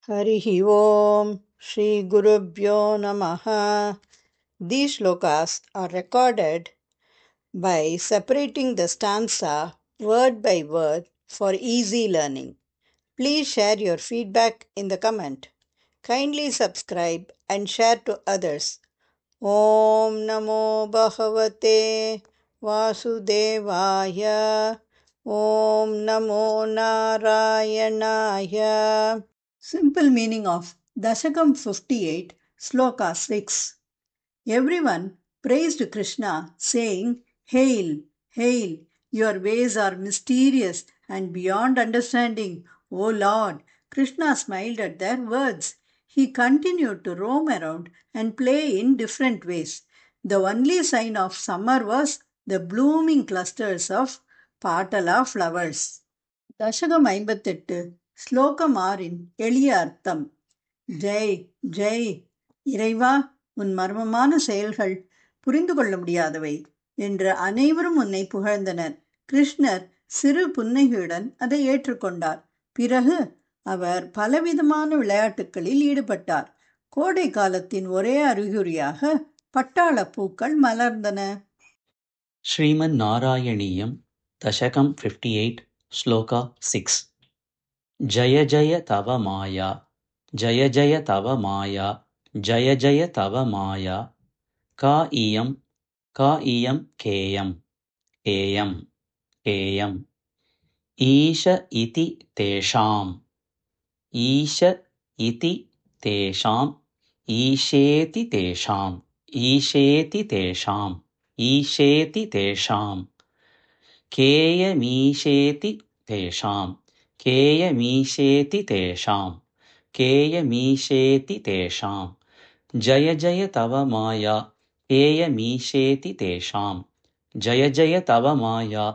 Harihi Om Shri Gurubhyo Namaha. These shlokas are recorded by separating the stanza word by word for easy learning. Please share your feedback in the comment. Kindly subscribe and share to others. Om Namo Bhagavate Vasudevaya. Om Namo Narayanaaya. Simple meaning of Dashakam 58, Sloka 6. Everyone praised Krishna, saying, Hail, hail, your ways are mysterious and beyond understanding, O Lord. Krishna smiled at their words. He continued to roam around and play in different ways. The only sign of summer was the blooming clusters of Patala flowers. தசகம் 58 ஸ்லோகம் 6 எளிய அர்த்தம். ஜெய் ஜெய், இறைவா, உன் மர்மமான செயல்கள் புரிந்து கொள்ள முடியாதவை என்று அனைவரும் உன்னை புகழ்ந்தனர். கிருஷ்ணர் சிறு புன்னகையுடன் அதை ஏற்றுக்கொண்டார். பிறகு அவர் பலவிதமான விளையாட்டுகளில் ஈடுபட்டார். கோடை காலத்தின் ஒரே அறிகுறியாக பட்டாள பூக்கள் மலர்ந்தன. ஸ்ரீமன் நாராயணீயம் தசகம் 58 ஸ்லோகா 6. ஜய ஜய தவ மாயா, ஜய ஜய தவ மாயா, ஜய ஜய தவ மாயா. கா இயம் கேயம், ஏயம் ஏயம். ஈஷ இதி தேஷாம், ஈஷ இதி தேஷாம், ஈஷேதி தேஷாம், ஈஷேதி தேஷாம், ஈஷேதி தேஷாம். கேயமீஷேதி தேஷாம், கேயமீஷேதி தேஷாம், கேயமீஷேதி தேஷாம். ஜய ஜய தவ மாயா, கேயமீஷேதி தேஷாம், ஜய ஜய தவ மாயா,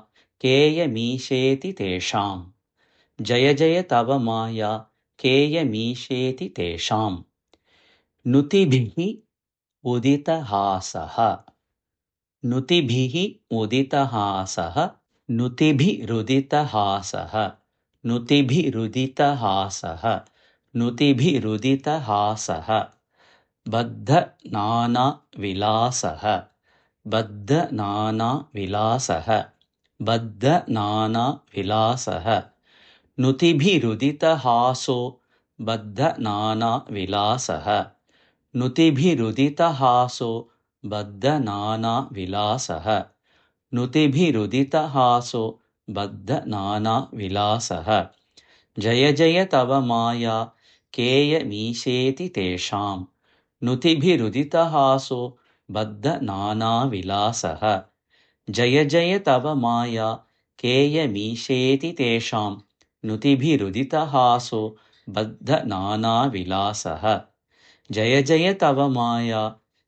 கேயமீஷேதி தேஷாம். ஜய ஜய தவ மாயா, கேயமீஷேதி தேஷாம். நுதிபிஹி உதிதஹாசஹ, நுதிபிஹ உதிதஹாசஹ, நுதிபிருதிதஹாசஹ, நுதிபிருதிதஹாசஹ, நுதிபிருதிதஹாசஹ. பத்த நானா விலாசஹ, பத்த நானா விலாசஹ, பத்த நானா விலாசஹ. நுதிபிருதிதஹாசோ பத்த நானா விலாசஹ, நுதிபிருதிதஹாசோ பத்த நானா விலாசஹ, நுதிபிருதிதஹாசோ பத்த நானா விலாசஹ. ஜய ஜய தவ மாயா, கேயமீஷேதி தேஷாம், நுதிபிருதிதஹாசோ பத்த நானா விலாசஹ. ஜய ஜய தவ மாயா, கேயமீஷேதி தேஷாம், நுதிபிருதிதஹாசோ பத்த நானா விலாசஹ. ஜய ஜய தவ மாயா,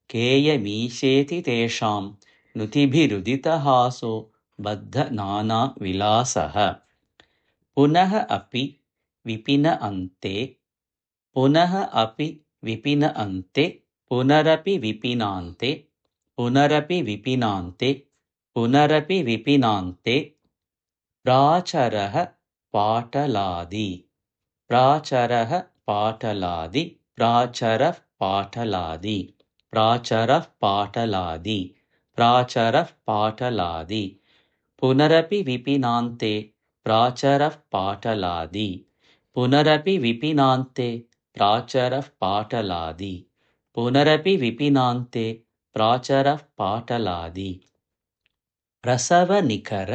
கேயமீஷேதி தேஷாம், நுதிபிருதிதஹாசோ பத்த நானா விலாசஹ. புனः अपि விபின அந்தே, புனः अपि விபின அந்தே, புனரபி விபினாந்தே, புனரபி விபினாந்தே, புனரபி விபினாந்தே. பிராச்சரः பாடலாதி, பிராச்சரः பாடலாதி, பிராச்சரः பாடலாதி, பிராச்சரः பாடலாதி, பிராச்சரः பாடலாதி. புனரபி விபினாந்தே பிராச்சரः பாடலாதி, புனரபி விபினாந்தே பிராச்சரः பாடலாதி, புனரபி விபினாந்தே பிராச்சரः பாடலாதி. பிரசவ நிகர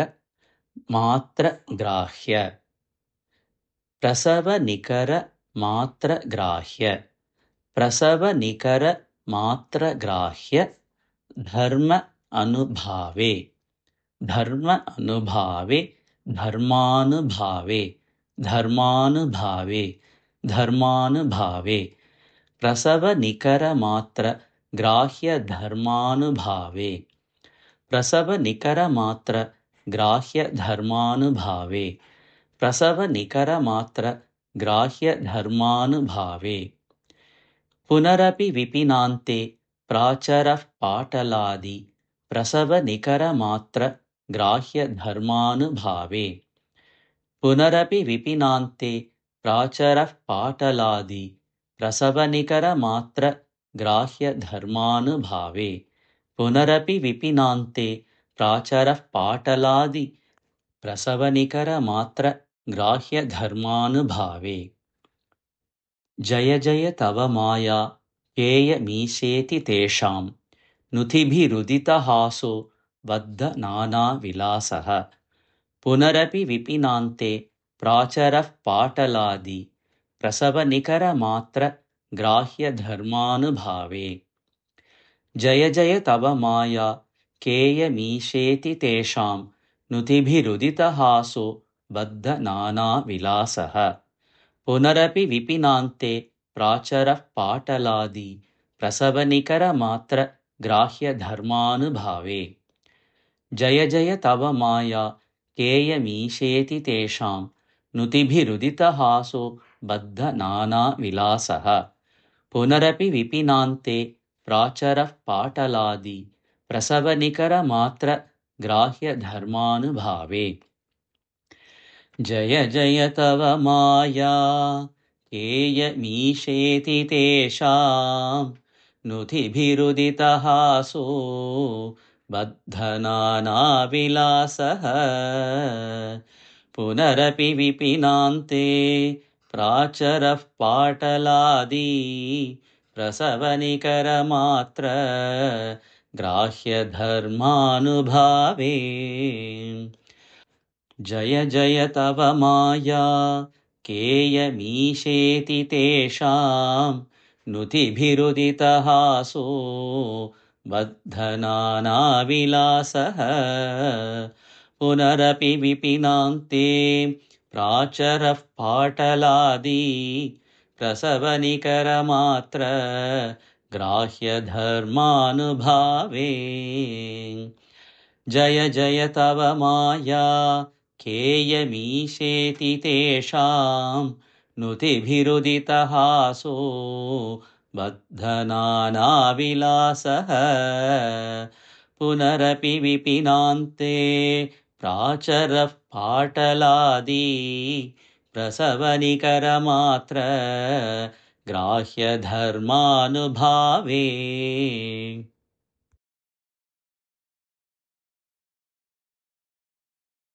மாத்ர கிராஹ்ய, பிரசவ நிகர மாத்ர கிராஹ்ய, பிரசவ நிகர மாத்ர கிராஹ்ய. தர்ம அனுபாவே, தர்ம அனுபாவே, தர்மானுபாவே, தர்மானுபாவே, தர்மானுபாவே. பிரசவ நிகர மாத்ர கிராஹ்ய தர்மானுபாவே, பிரசவ நிகர மாத்ர கிராஹ்ய தர்மானுபாவே, பிரசவ நிகர மாத்ர கிராஹ்ய தர்மானுபாவே. புனரபி விபினாந்தே பிராச்சரः பாடலாதி, பிரசவ நிகர மாத்ர கிராஹ்ய தர்மானுபாவே. புனரபி விபினாந்தே प्राचरः पाटलादि प्रसवनिकरमात्रग्राह्यधर्मानुभावे पुनरपि विपिनान्ते प्राचरः पाटलादि प्रसवनिकरमात्रग्राह्यधर्मानुभावे जय जय तव माया पेयमीशेति तेषां नुतिभिरुदितहासो बद्धनानाविलासः पुनरपि विपिनान्ते प्राचरः पाटलादि प्रसवनिकरमात्रग्राह्यधर्मानुभावे जय जय तव माया केयमीशेति तेषां नुतिभिरुदितहासो बद्धनानाविलासः पुनरपि विपिनान्ते प्राचरः पाटलादि प्रसवनिकरमात्रग्राह्यधर्मानुभावे जय जय तव माया केयमीशेति तेषां नुतिभिरुदितहासो बद्धनानाविलासः पुनरपि विपिनान्ते प्राचरः पाटलादि प्रसवनिकरमात्रग्राह्यधर्मानुभावे जय जय तव माया केयमीशेति तेषां नुतिभिरुदितहासो बद्धनानाविलासः पुनरपि विपिनान्ते प्राचरः पाटलादि प्रसवनिकरमात्र ग्राह्यधर्मानुभावे जय जय तव माया केयमीशेति तेषां नुतिभिरुदितहासो बद्धनानाविलासः पुनरपि विपिनान्ते प्राचरः पाटलादि प्रसवनिकरमात्र ग्राह्यधर्मानुभावे जय जय तव माया केयमीशेति तेषां नुतिभिरुदितहासो बद्धनानाविलासः पुनरपि विपिनान्ते प्राचरः पाटलादि प्रसवनिकरमात्र ग्राह्यधर्मानुभावे